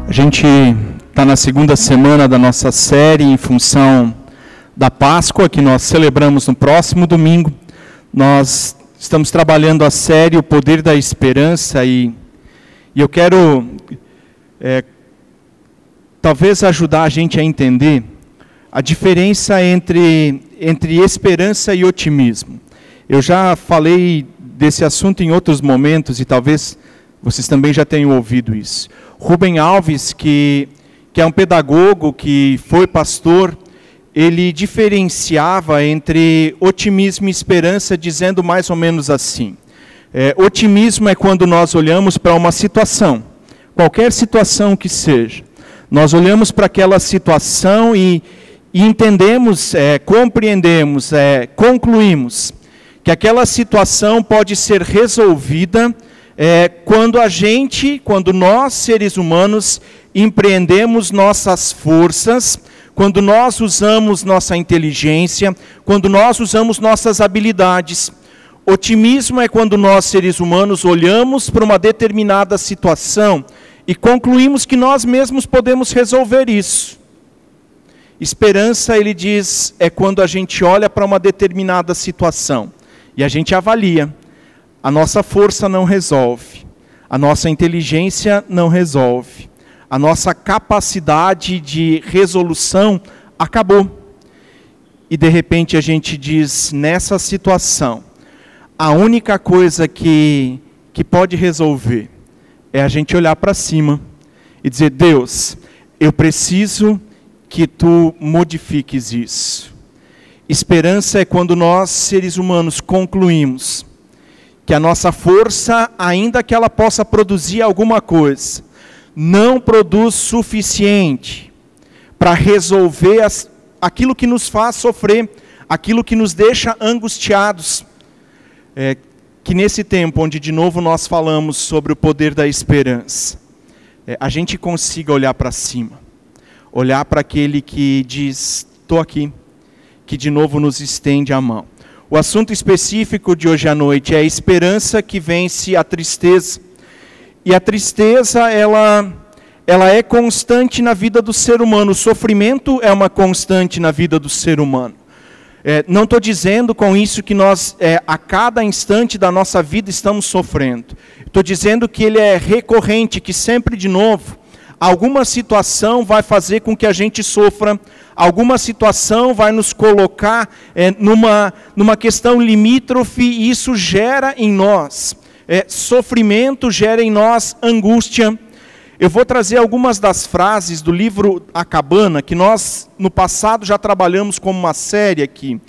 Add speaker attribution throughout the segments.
Speaker 1: A gente está na segunda semana da nossa série em função da Páscoa, que nós celebramos no próximo domingo. Nós estamos trabalhando a série O Poder da Esperança e eu quero talvez ajudar a gente a entender a diferença entre esperança e otimismo. Eu já falei desse assunto em outros momentos e talvez vocês também já tenham ouvido isso. Rubem Alves, que é um pedagogo, que foi pastor, ele diferenciava entre otimismo e esperança, dizendo mais ou menos assim. Otimismo é quando nós olhamos para uma situação, qualquer situação que seja. Nós olhamos para aquela situação e entendemos, compreendemos, concluímos que aquela situação pode ser resolvida quando nós, seres humanos, empreendemos nossas forças, quando nós usamos nossa inteligência, quando nós usamos nossas habilidades. Otimismo é quando nós, seres humanos, olhamos para uma determinada situação e concluímos que nós mesmos podemos resolver isso. Esperança, ele diz, é quando a gente olha para uma determinada situação e a gente avalia. A nossa força não resolve, a nossa inteligência não resolve, a nossa capacidade de resolução acabou. E de repente a gente diz, nessa situação, a única coisa que pode resolver é a gente olhar para cima e dizer, Deus, eu preciso que Tu modifiques isso. Esperança é quando nós, seres humanos, concluímos que a nossa força, ainda que ela possa produzir alguma coisa, não produz suficiente para resolver aquilo que nos faz sofrer, aquilo que nos deixa angustiados. Que nesse tempo, onde de novo nós falamos sobre o poder da esperança, a gente consiga olhar para cima, olhar para aquele que diz, estou aqui, que de novo nos estende a mão. O assunto específico de hoje à noite é a esperança que vence a tristeza. E a tristeza, ela é constante na vida do ser humano. O sofrimento é uma constante na vida do ser humano. Não estou dizendo com isso que nós, a cada instante da nossa vida, estamos sofrendo. Estou dizendo que ele é recorrente, que sempre de novo, alguma situação vai fazer com que a gente sofra, alguma situação vai nos colocar numa questão limítrofe e isso gera em nós sofrimento, gera em nós angústia. Eu vou trazer algumas das frases do livro A Cabana, que nós no passado já trabalhamos como uma série aqui.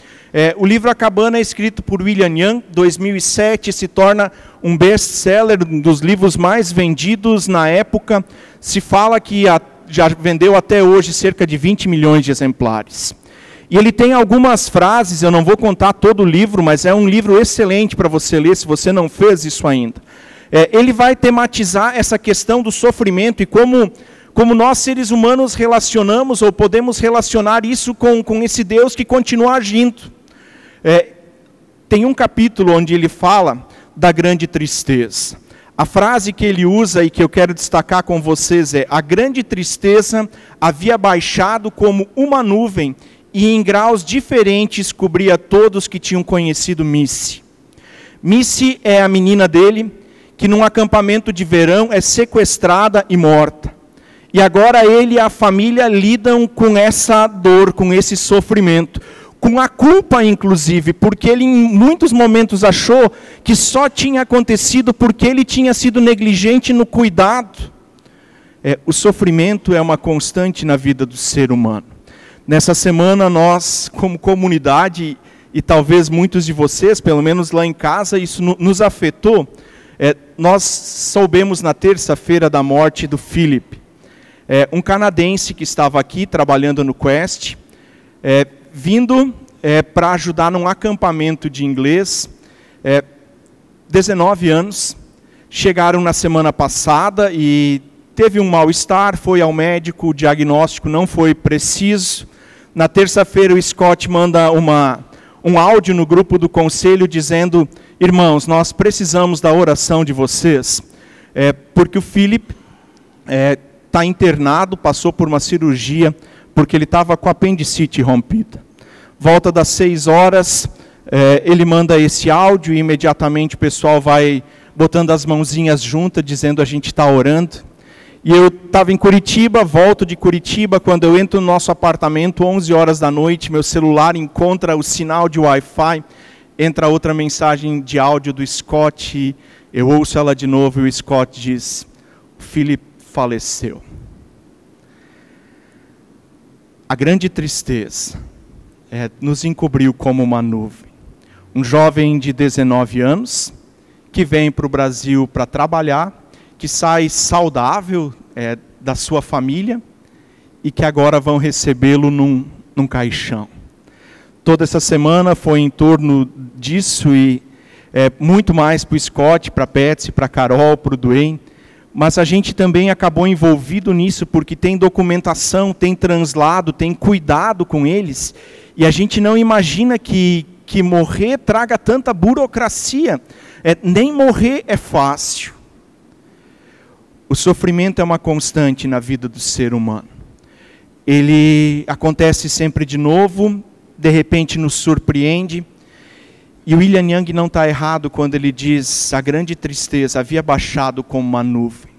Speaker 1: O livro A Cabana é escrito por William Young, 2007, se torna um best-seller, um dos livros mais vendidos na época. Se fala que já vendeu até hoje cerca de 20 milhões de exemplares. E ele tem algumas frases, eu não vou contar todo o livro, mas é um livro excelente para você ler, se você não fez isso ainda. Ele vai tematizar essa questão do sofrimento e como nós seres humanos relacionamos ou podemos relacionar isso com esse Deus que continua agindo. Tem um capítulo onde ele fala da grande tristeza. A frase que ele usa e que eu quero destacar com vocês é: a grande tristeza havia baixado como uma nuvem e em graus diferentes cobria todos que tinham conhecido Missy. Missy é a menina dele, que num acampamento de verão é sequestrada e morta. E agora ele e a família lidam com essa dor, com esse sofrimento, com a culpa inclusive, porque ele em muitos momentos achou que só tinha acontecido porque ele tinha sido negligente no cuidado. O sofrimento é uma constante na vida do ser humano. Nessa semana nós, como comunidade, e talvez muitos de vocês, pelo menos lá em casa, isso nos afetou. Nós soubemos na terça-feira da morte do Philip, um canadense que estava aqui trabalhando no Quest, vindo para ajudar num acampamento de inglês, 19 anos, chegaram na semana passada e teve um mal-estar, foi ao médico, o diagnóstico não foi preciso. Na terça-feira o Scott manda um áudio no grupo do conselho dizendo: irmãos, nós precisamos da oração de vocês, porque o Philip está internado, passou por uma cirurgia, porque ele estava com a apendicite rompida. Volta das 6 horas, ele manda esse áudio e imediatamente o pessoal vai botando as mãozinhas juntas, dizendo a gente está orando. E eu estava em Curitiba, volto de Curitiba, quando eu entro no nosso apartamento, 11 horas da noite, meu celular encontra o sinal de Wi-Fi, entra outra mensagem de áudio do Scott, eu ouço ela de novo e o Scott diz, o Philip faleceu. A grande tristeza nos encobriu como uma nuvem. Um jovem de 19 anos, que vem para o Brasil para trabalhar, que sai saudável da sua família e que agora vão recebê-lo num caixão. Toda essa semana foi em torno disso e muito mais para o Scott, para a Patsy, para a Carol, para o Dwayne, mas a gente também acabou envolvido nisso porque tem documentação, tem translado, tem cuidado com eles e a gente não imagina que morrer traga tanta burocracia. Nem morrer é fácil. O sofrimento é uma constante na vida do ser humano. Ele acontece sempre de novo, de repente nos surpreende. E o William Young não está errado quando ele diz, a grande tristeza havia baixado como uma nuvem.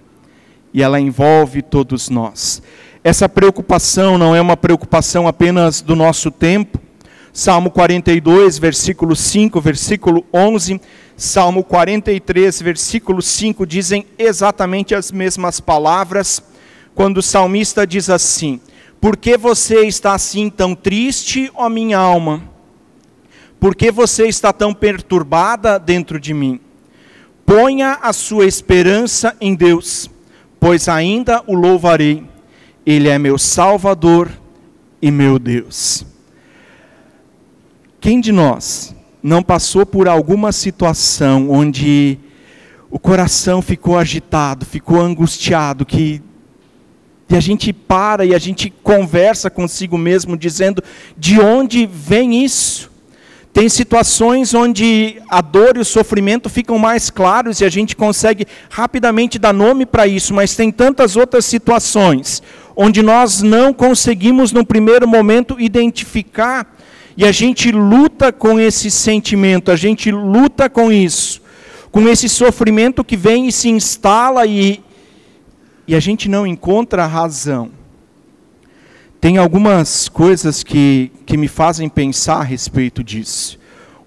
Speaker 1: E ela envolve todos nós. Essa preocupação não é uma preocupação apenas do nosso tempo. Salmo 42, versículo 5, versículo 11, Salmo 43, versículo 5, dizem exatamente as mesmas palavras, quando o salmista diz assim, por que você está assim tão triste, ó minha alma? Por que você está tão perturbada dentro de mim? Ponha a sua esperança em Deus, pois ainda o louvarei. Ele é meu Salvador e meu Deus. Quem de nós não passou por alguma situação onde o coração ficou agitado, ficou angustiado, e a gente para e a gente conversa consigo mesmo, dizendo, de onde vem isso? Tem situações onde a dor e o sofrimento ficam mais claros e a gente consegue rapidamente dar nome para isso, mas tem tantas outras situações onde nós não conseguimos no primeiro momento identificar. E a gente luta com esse sentimento, a gente luta com isso, com esse sofrimento que vem e se instala e a gente não encontra a razão. Tem algumas coisas que me fazem pensar a respeito disso.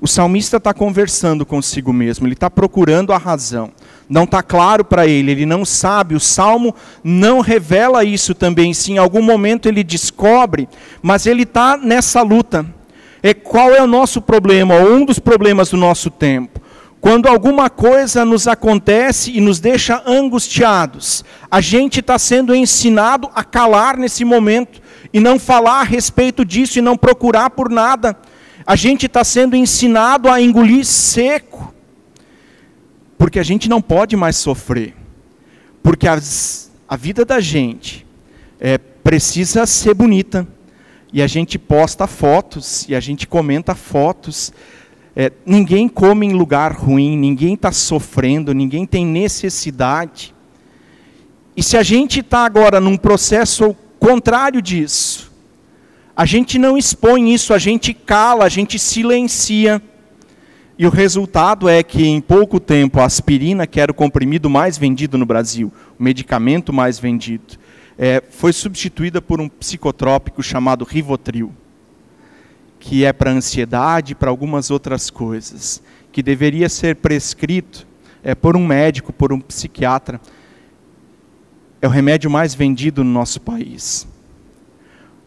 Speaker 1: O salmista está conversando consigo mesmo, ele está procurando a razão. Não está claro para ele não sabe, o Salmo não revela isso também. Se em algum momento ele descobre, mas ele está nessa luta. Qual é o nosso problema, ou um dos problemas do nosso tempo? Quando alguma coisa nos acontece e nos deixa angustiados, a gente está sendo ensinado a calar nesse momento, e não falar a respeito disso, e não procurar por nada. A gente está sendo ensinado a engolir seco, porque a gente não pode mais sofrer, porque a vida da gente precisa ser bonita. E a gente posta fotos, e a gente comenta fotos. Ninguém come em lugar ruim, ninguém está sofrendo, ninguém tem necessidade. E se a gente está agora num processo contrário disso, a gente não expõe isso, a gente cala, a gente silencia. E o resultado é que em pouco tempo a aspirina, que era o comprimido mais vendido no Brasil, o medicamento mais vendido, foi substituída por um psicotrópico chamado Rivotril, que é para ansiedade e para algumas outras coisas, que deveria ser prescrito por um médico, por um psiquiatra. É o remédio mais vendido no nosso país,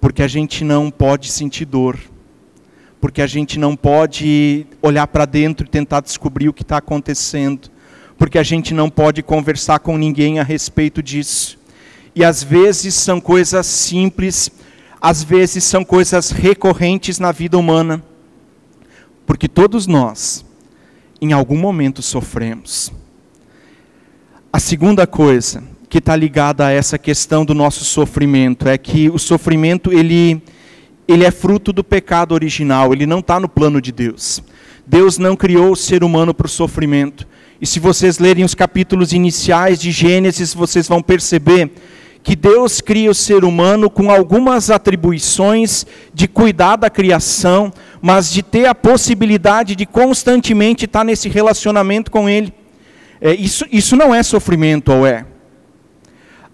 Speaker 1: porque a gente não pode sentir dor, porque a gente não pode olhar para dentro e tentar descobrir o que está acontecendo, porque a gente não pode conversar com ninguém a respeito disso. E às vezes são coisas simples, às vezes são coisas recorrentes na vida humana, porque todos nós, em algum momento, sofremos. A segunda coisa que está ligada a essa questão do nosso sofrimento é que o sofrimento ele é fruto do pecado original, ele não está no plano de Deus. Deus não criou o ser humano para o sofrimento. E se vocês lerem os capítulos iniciais de Gênesis, vocês vão perceber que Deus cria o ser humano com algumas atribuições de cuidar da criação, mas de ter a possibilidade de constantemente estar nesse relacionamento com Ele. Isso não é sofrimento, ou é?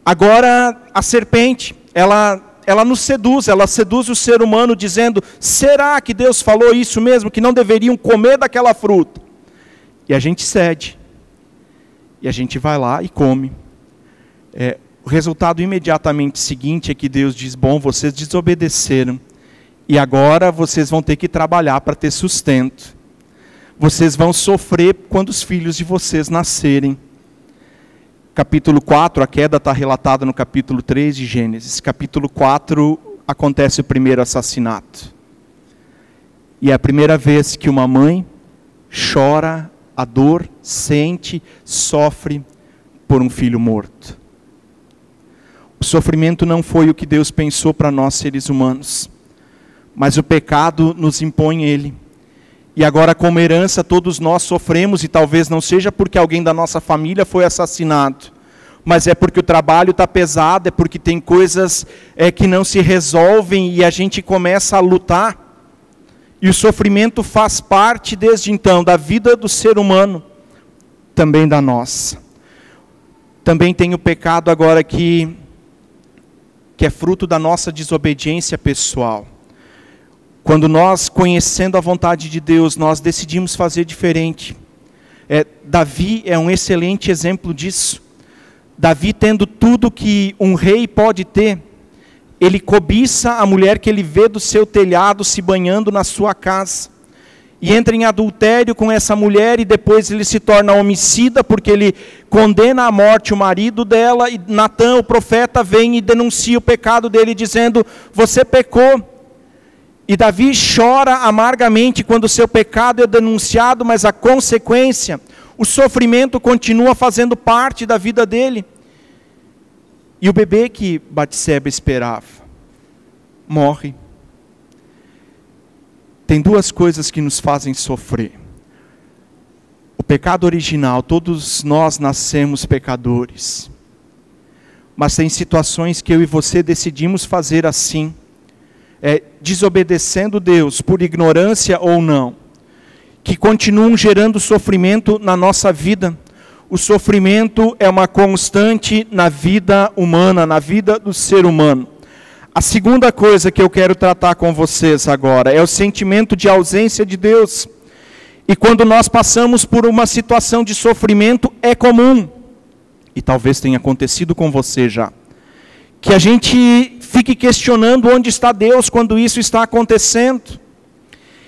Speaker 1: Agora, a serpente, ela nos seduz, ela seduz o ser humano dizendo, será que Deus falou isso mesmo, que não deveriam comer daquela fruta? E a gente cede, e a gente vai lá e come. O resultado imediatamente seguinte é que Deus diz, bom, vocês desobedeceram, e agora vocês vão ter que trabalhar para ter sustento. Vocês vão sofrer quando os filhos de vocês nascerem. Capítulo 4, a queda está relatada no capítulo 3 de Gênesis. Capítulo 4, acontece o primeiro assassinato. E é a primeira vez que uma mãe chora a dor, sente, sofre por um filho morto. O sofrimento não foi o que Deus pensou para nós seres humanos, mas o pecado nos impõe ele. E agora, como herança, todos nós sofremos, e talvez não seja porque alguém da nossa família foi assassinado, mas é porque o trabalho está pesado, é porque tem coisas que não se resolvem e a gente começa a lutar. E o sofrimento faz parte, desde então, da vida do ser humano, também da nossa. Também tem o pecado agora que é fruto da nossa desobediência pessoal. Quando nós, conhecendo a vontade de Deus, nós decidimos fazer diferente. Davi é um excelente exemplo disso. Davi, tendo tudo que um rei pode ter, ele cobiça a mulher que ele vê do seu telhado se banhando na sua casa. E entra em adultério com essa mulher e depois ele se torna homicida porque ele condena à morte o marido dela. E Natã, o profeta, vem e denuncia o pecado dele dizendo, você pecou. E Davi chora amargamente quando o seu pecado é denunciado, mas a consequência, o sofrimento continua fazendo parte da vida dele. E o bebê que Batseba esperava, morre. Tem duas coisas que nos fazem sofrer. O pecado original, todos nós nascemos pecadores. Mas tem situações que eu e você decidimos fazer assim, desobedecendo Deus, por ignorância ou não, que continuam gerando sofrimento na nossa vida. O sofrimento é uma constante na vida humana, na vida do ser humano. A segunda coisa que eu quero tratar com vocês agora é o sentimento de ausência de Deus. E quando nós passamos por uma situação de sofrimento, é comum, e talvez tenha acontecido com você já, que a gente fique questionando onde está Deus quando isso está acontecendo.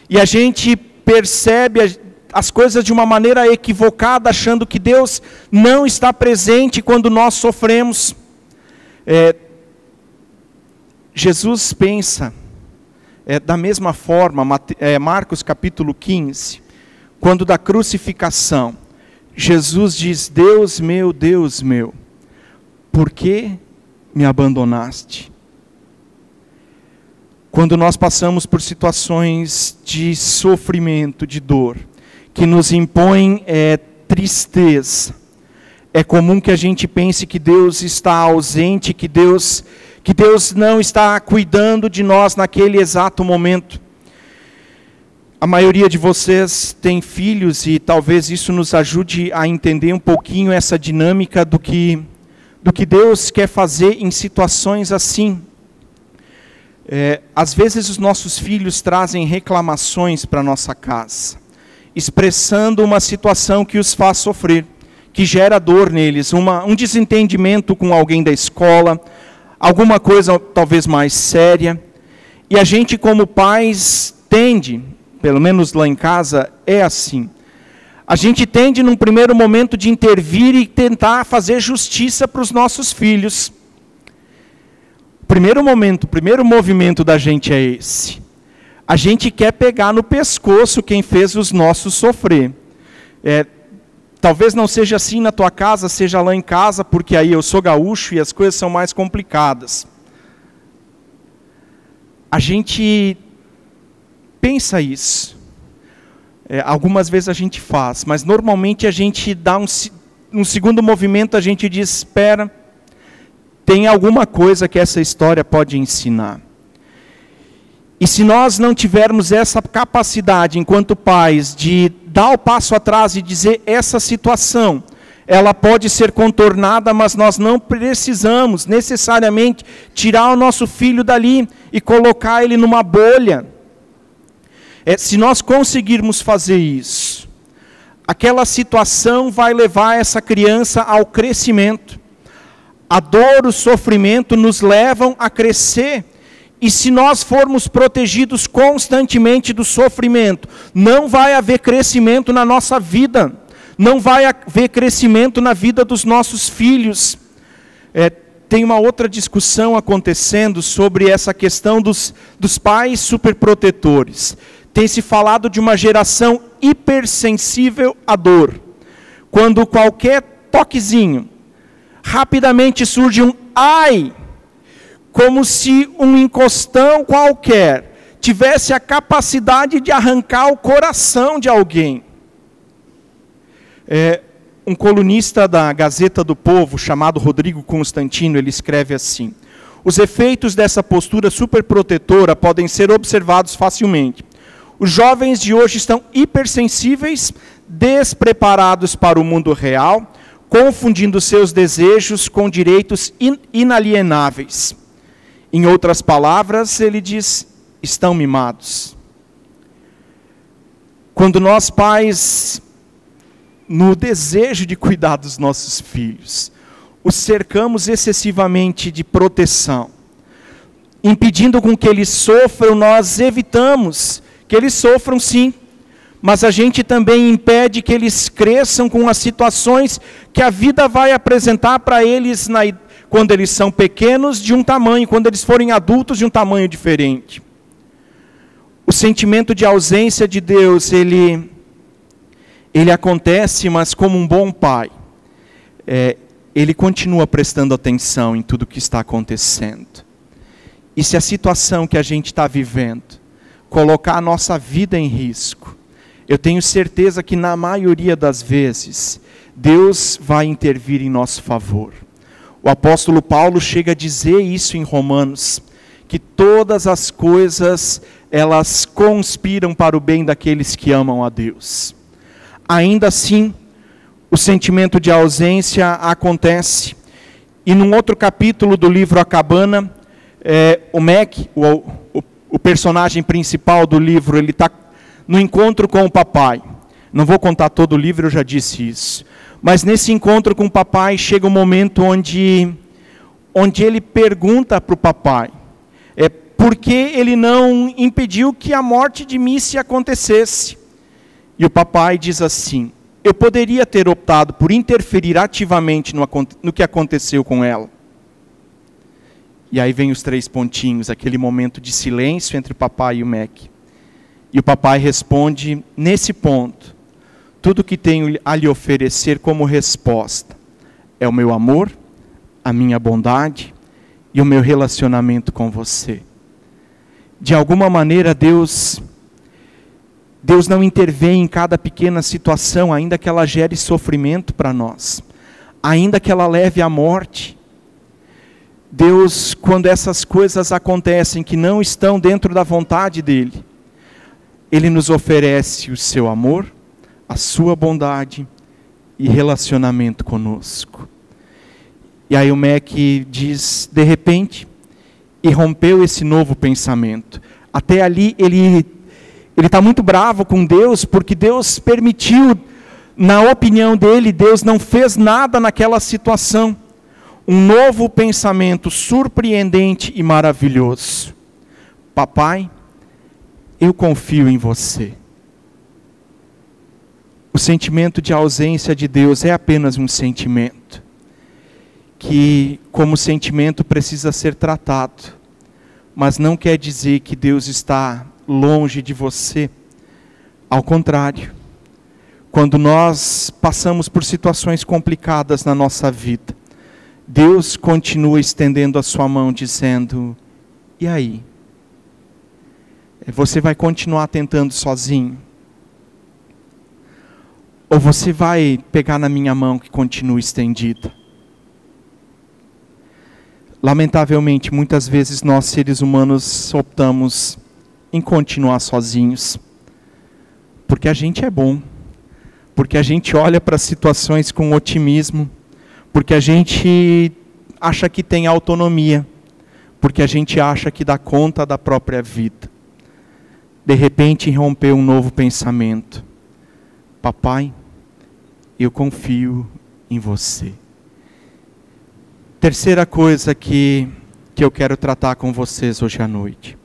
Speaker 1: E a gente percebe as coisas de uma maneira equivocada, achando que Deus não está presente quando nós sofremos. Jesus pensa da mesma forma, Marcos capítulo 15, quando da crucificação, Jesus diz, Deus meu, por que me abandonaste? Quando nós passamos por situações de sofrimento, de dor, que nos impõem tristeza, é comum que a gente pense que Deus está ausente, que Deus não está cuidando de nós naquele exato momento. A maioria de vocês tem filhos e talvez isso nos ajude a entender um pouquinho essa dinâmica do que Deus quer fazer em situações assim. Às vezes os nossos filhos trazem reclamações para nossa casa, expressando uma situação que os faz sofrer, que gera dor neles, um desentendimento com alguém da escola, alguma coisa talvez mais séria. E a gente como pais tende, pelo menos lá em casa é assim, a gente tende num primeiro momento de intervir e tentar fazer justiça para os nossos filhos. O primeiro movimento da gente é esse. A gente quer pegar no pescoço quem fez os nossos sofrer. Talvez não seja assim na tua casa, seja lá em casa, porque aí eu sou gaúcho e as coisas são mais complicadas. A gente pensa isso. Algumas vezes a gente faz, mas normalmente a gente dá um segundo movimento, a gente diz, espera, tem alguma coisa que essa história pode ensinar. E se nós não tivermos essa capacidade, enquanto pais, de dar o passo atrás e dizer essa situação, ela pode ser contornada, mas nós não precisamos necessariamente tirar o nosso filho dali e colocar ele numa bolha. Se nós conseguirmos fazer isso, aquela situação vai levar essa criança ao crescimento. A dor, o sofrimento nos levam a crescer. E se nós formos protegidos constantemente do sofrimento, não vai haver crescimento na nossa vida. Não vai haver crescimento na vida dos nossos filhos. Tem uma outra discussão acontecendo sobre essa questão dos pais superprotetores. Tem se falado de uma geração hipersensível à dor. Quando qualquer toquezinho, rapidamente surge um ai, como se um encostão qualquer tivesse a capacidade de arrancar o coração de alguém. Um colunista da Gazeta do Povo, chamado Rodrigo Constantino, ele escreve assim: os efeitos dessa postura superprotetora podem ser observados facilmente. Os jovens de hoje estão hipersensíveis, despreparados para o mundo real, confundindo seus desejos com direitos inalienáveis. Em outras palavras, ele diz, estão mimados. Quando nós pais, no desejo de cuidar dos nossos filhos, os cercamos excessivamente de proteção, impedindo com que eles sofram, nós evitamos que eles sofram sim, mas a gente também impede que eles cresçam com as situações que a vida vai apresentar para eles quando eles são pequenos de um tamanho, quando eles forem adultos de um tamanho diferente. O sentimento de ausência de Deus, ele acontece, mas como um bom pai, ele continua prestando atenção em tudo que está acontecendo. E se a situação que a gente está vivendo colocar a nossa vida em risco, eu tenho certeza que na maioria das vezes, Deus vai intervir em nosso favor. O apóstolo Paulo chega a dizer isso em Romanos, que todas as coisas, elas conspiram para o bem daqueles que amam a Deus. Ainda assim, o sentimento de ausência acontece. E num outro capítulo do livro A Cabana, o Mac, o personagem principal do livro, ele está no encontro com o papai. Não vou contar todo o livro, eu já disse isso. Mas nesse encontro com o papai, chega um momento onde ele pergunta para o papai, por que ele não impediu que a morte de Missy acontecesse? E o papai diz assim, eu poderia ter optado por interferir ativamente no que aconteceu com ela. E aí vem os 3 pontinhos, aquele momento de silêncio entre o papai e o Mac. E o papai responde, nesse ponto, tudo que tenho a lhe oferecer como resposta é o meu amor, a minha bondade e o meu relacionamento com você. De alguma maneira, Deus não intervém em cada pequena situação, ainda que ela gere sofrimento para nós, ainda que ela leve à morte. Deus, quando essas coisas acontecem que não estão dentro da vontade dEle, Ele nos oferece o seu amor, a sua bondade e relacionamento conosco. E aí o Mac diz, de repente, irrompeu esse novo pensamento. Até ali ele está muito bravo com Deus, porque Deus permitiu, na opinião dele, Deus não fez nada naquela situação. Um novo pensamento surpreendente e maravilhoso. Papai, eu confio em você. O sentimento de ausência de Deus é apenas um sentimento, que como sentimento precisa ser tratado, mas não quer dizer que Deus está longe de você. Ao contrário, quando nós passamos por situações complicadas na nossa vida, Deus continua estendendo a sua mão dizendo, e aí? Você vai continuar tentando sozinho? Ou você vai pegar na minha mão que continua estendida? lamentavelmente, muitas vezes nós, seres humanos, optamos em continuar sozinhos. Porque a gente é bom. Porque a gente olha para as situações com otimismo. Porque a gente acha que tem autonomia. Porque a gente acha que dá conta da própria vida. De repente, rompeu um novo pensamento. Papai, eu confio em você. Terceira coisa que eu quero tratar com vocês hoje à noite.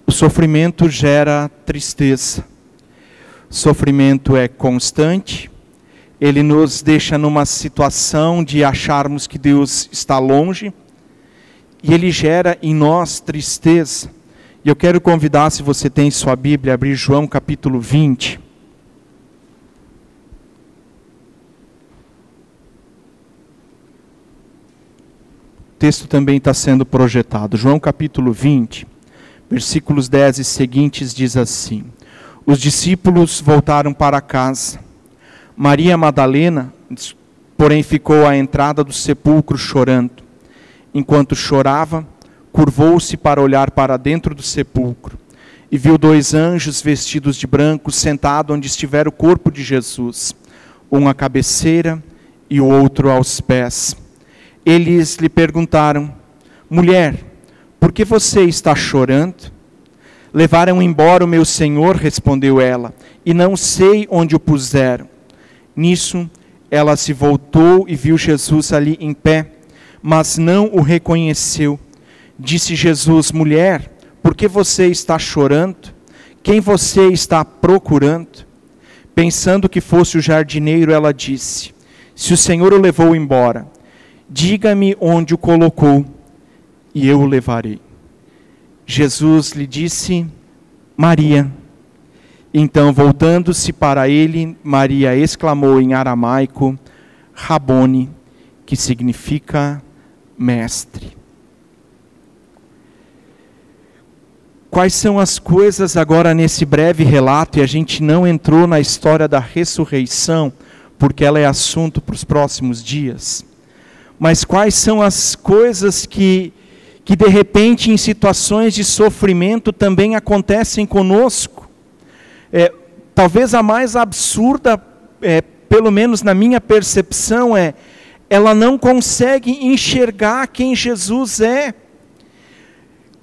Speaker 1: O sofrimento gera tristeza. O sofrimento é constante. Ele nos deixa numa situação de acharmos que Deus está longe. E ele gera em nós tristeza. E eu quero convidar, se você tem sua Bíblia, a abrir João capítulo 20. O texto também está sendo projetado. João capítulo 20, versículos 10 e seguintes diz assim: Os discípulos voltaram para casa. Maria Madalena, porém, ficou à entrada do sepulcro chorando. Enquanto chorava, curvou-se para olhar para dentro do sepulcro e viu 2 anjos vestidos de branco sentados onde estivera o corpo de Jesus, um à cabeceira e o outro aos pés. Eles lhe perguntaram: Mulher, por que você está chorando? Levaram embora o meu Senhor, respondeu ela, e não sei onde o puseram. Nisso, ela se voltou e viu Jesus ali em pé, mas não o reconheceu. Disse Jesus: Mulher, por que você está chorando? Quem você está procurando? Pensando que fosse o jardineiro, ela disse: Se o Senhor o levou embora, diga-me onde o colocou, e eu o levarei. Jesus lhe disse: Maria. Então, voltando-se para ele, Maria exclamou em aramaico: Rabone, que significa mestre. Quais são as coisas agora nesse breve relato, e a gente não entrou na história da ressurreição, porque ela é assunto para os próximos dias. Mas quais são as coisas que de repente em situações de sofrimento também acontecem conosco? Talvez a mais absurda, pelo menos na minha percepção, ela não consegue enxergar quem Jesus é.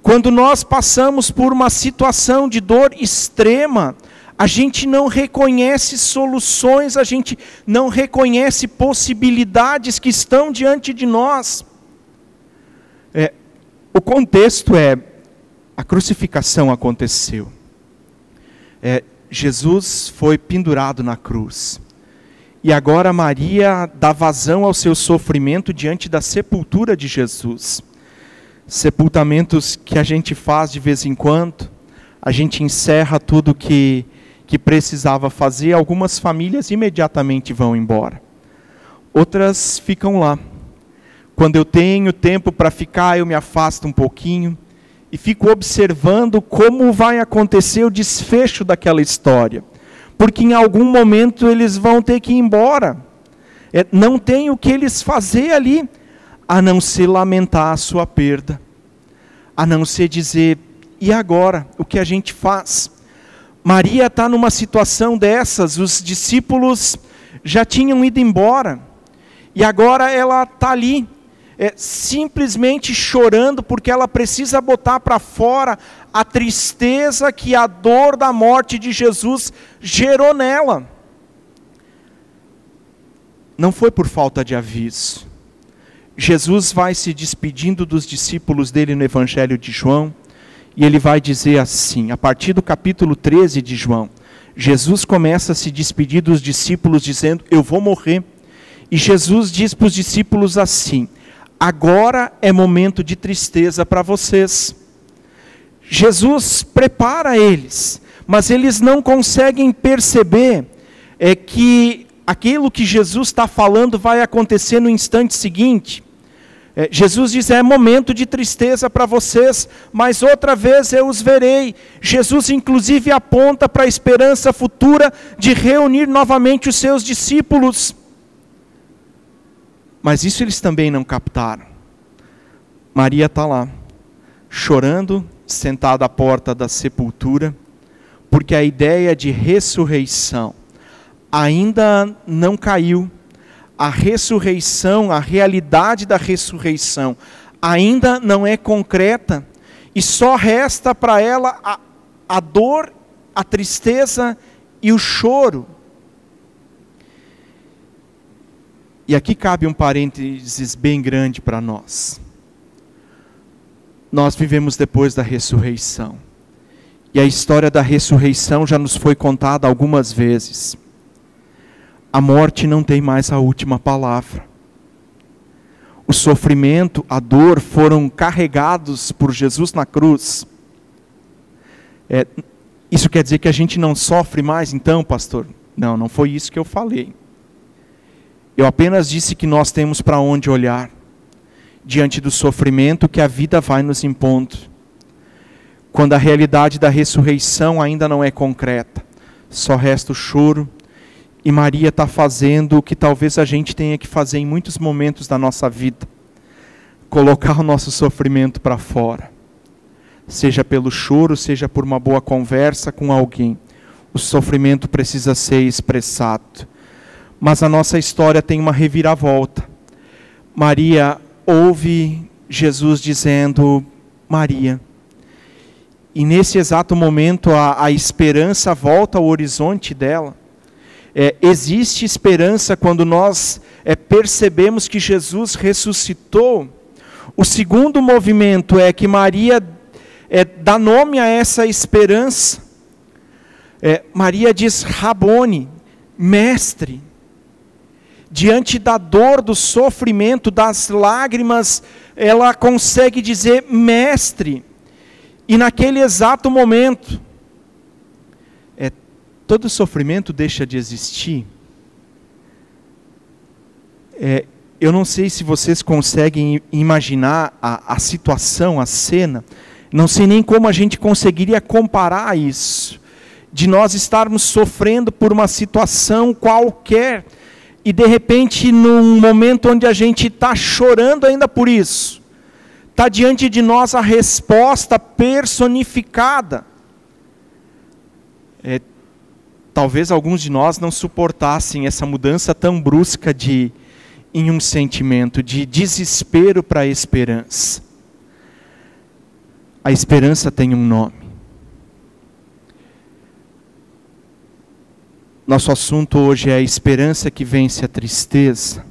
Speaker 1: Quando nós passamos por uma situação de dor extrema, a gente não reconhece soluções, a gente não reconhece possibilidades que estão diante de nós. O contexto a crucificação aconteceu. Jesus foi pendurado na cruz. E agora Maria dá vazão ao seu sofrimento diante da sepultura de Jesus. Sepultamentos que a gente faz de vez em quando, a gente encerra tudo que precisava fazer, algumas famílias imediatamente vão embora. Outras ficam lá. Quando eu tenho tempo para ficar, eu me afasto um pouquinho e fico observando como vai acontecer o desfecho daquela história. Porque em algum momento eles vão ter que ir embora. Não tem o que eles fazer ali, a não ser lamentar a sua perda. A não ser dizer: e agora? O que a gente faz? Maria está numa situação dessas, os discípulos já tinham ido embora. E agora ela está ali, simplesmente chorando, porque ela precisa botar para fora a tristeza que a dor da morte de Jesus gerou nela. Não foi por falta de aviso. Jesus vai se despedindo dos discípulos dele no Evangelho de João, e ele vai dizer assim, a partir do capítulo 13 de João, Jesus começa a se despedir dos discípulos dizendo: eu vou morrer. E Jesus diz para os discípulos assim: agora é momento de tristeza para vocês. Jesus prepara eles, mas eles não conseguem perceber que aquilo que Jesus está falando vai acontecer no instante seguinte. Jesus diz: é momento de tristeza para vocês, mas outra vez eu os verei. Jesus inclusive aponta para a esperança futura de reunir novamente os seus discípulos. Mas isso eles também não captaram. Maria está lá, chorando, sentada à porta da sepultura, porque a ideia de ressurreição ainda não caiu. A ressurreição, a realidade da ressurreição ainda não é concreta, e só resta para ela a dor, a tristeza e o choro. E aqui cabe um parênteses bem grande para nós. Nós vivemos depois da ressurreição. E a história da ressurreição já nos foi contada algumas vezes. A morte não tem mais a última palavra. O sofrimento, a dor foram carregados por Jesus na cruz. Isso quer dizer que a gente não sofre mais então, pastor? Não, não foi isso que eu falei. Eu apenas disse que nós temos para onde olhar, diante do sofrimento que a vida vai nos impondo. Quando a realidade da ressurreição ainda não é concreta, só resta o choro, e Maria está fazendo o que talvez a gente tenha que fazer em muitos momentos da nossa vida: colocar o nosso sofrimento para fora. Seja pelo choro, seja por uma boa conversa com alguém. O sofrimento precisa ser expressado. Mas a nossa história tem uma reviravolta. Maria ouve Jesus dizendo: Maria. E nesse exato momento a esperança volta ao horizonte dela. Existe esperança quando nós percebemos que Jesus ressuscitou. O segundo movimento é que Maria dá nome a essa esperança. Maria diz Rabone, mestre. Diante da dor, do sofrimento, das lágrimas, ela consegue dizer mestre. E naquele exato momento, todo sofrimento deixa de existir. Eu não sei se vocês conseguem imaginar a situação, a cena. Não sei nem como a gente conseguiria comparar isso. De nós estarmos sofrendo por uma situação qualquer, e de repente, num momento onde a gente está chorando ainda por isso, está diante de nós a resposta personificada. Talvez alguns de nós não suportassem essa mudança tão brusca em um sentimento de desespero para a esperança. A esperança tem um nome. Nosso assunto hoje é a esperança que vence a tristeza.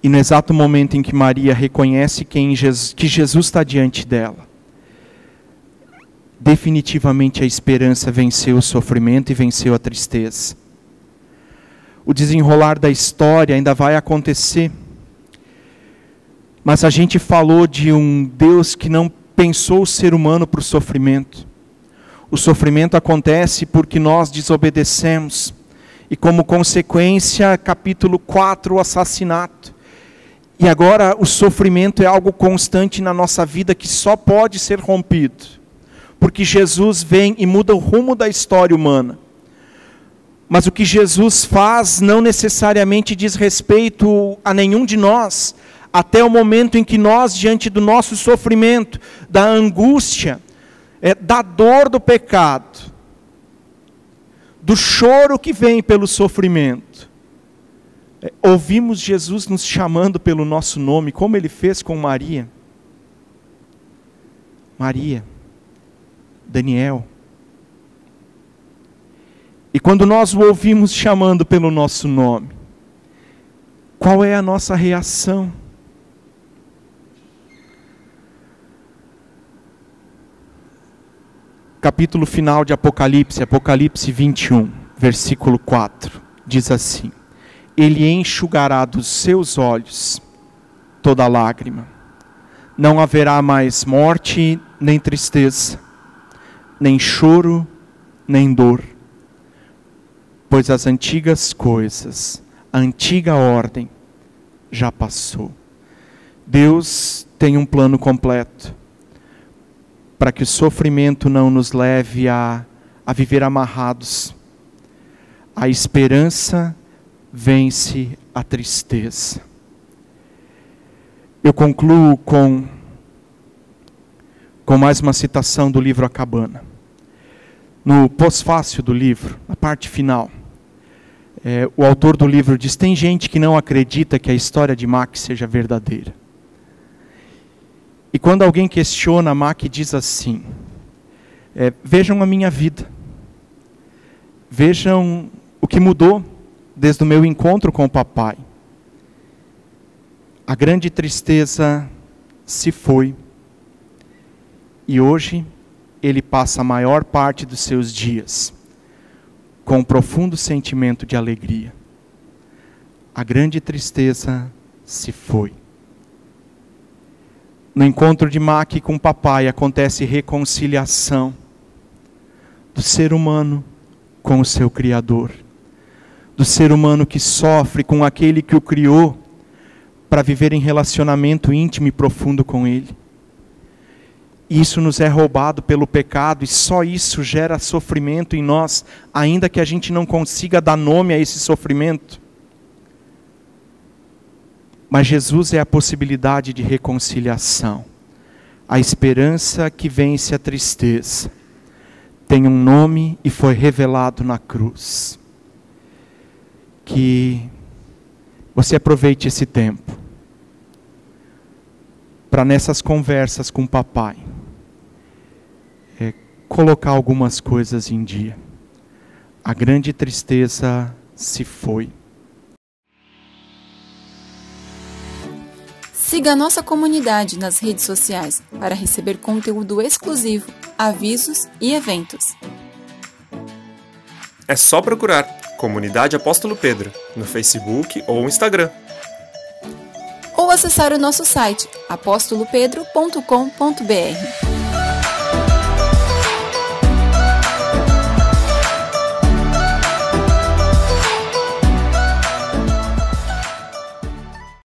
Speaker 1: E no exato momento em que Maria reconhece que Jesus está diante dela, definitivamente a esperança venceu o sofrimento e venceu a tristeza. O desenrolar da história ainda vai acontecer. Mas a gente falou de um Deus que não pensou o ser humano para o sofrimento. O sofrimento acontece porque nós desobedecemos. E como consequência, capítulo 4, o assassinato. E agora o sofrimento é algo constante na nossa vida que só pode ser rompido. Porque Jesus vem e muda o rumo da história humana. Mas o que Jesus faz não necessariamente diz respeito a nenhum de nós. Até o momento em que nós, diante do nosso sofrimento, da angústia, da dor do pecado, do choro que vem pelo sofrimento, ouvimos Jesus nos chamando pelo nosso nome, como Ele fez com Maria. Maria, Daniel. E quando nós o ouvimos chamando pelo nosso nome, qual é a nossa reação? Capítulo final de Apocalipse, Apocalipse 21, versículo 4, diz assim: Ele enxugará dos seus olhos toda lágrima. Não haverá mais morte, nem tristeza, nem choro, nem dor. Pois as antigas coisas, a antiga ordem, já passou. Deus tem um plano completo para que o sofrimento não nos leve a viver amarrados. A esperança vence a tristeza. Eu concluo com mais uma citação do livro A Cabana. No pós-fácio do livro, na parte final, o autor do livro diz: tem gente que não acredita que a história de Mack seja verdadeira. E quando alguém questiona, Mack diz assim: vejam a minha vida. Vejam o que mudou desde o meu encontro com o papai. A grande tristeza se foi. E hoje ele passa a maior parte dos seus dias com um profundo sentimento de alegria. A grande tristeza se foi. No encontro de Mack com o papai acontece reconciliação do ser humano com o seu Criador. Do ser humano que sofre com aquele que o criou para viver em relacionamento íntimo e profundo com Ele. Isso nos é roubado pelo pecado e só isso gera sofrimento em nós, ainda que a gente não consiga dar nome a esse sofrimento. Mas Jesus é a possibilidade de reconciliação, a esperança que vence a tristeza. Tem um nome e foi revelado na cruz. Que você aproveite esse tempo para nessas conversas com o papai colocar algumas coisas em dia. A grande tristeza se foi.
Speaker 2: Siga a nossa comunidade nas redes sociais para receber conteúdo exclusivo, avisos e eventos.
Speaker 3: É só procurar Comunidade Apóstolo Pedro no Facebook ou Instagram.
Speaker 2: Ou acessar o nosso site apostolopedro.com.br.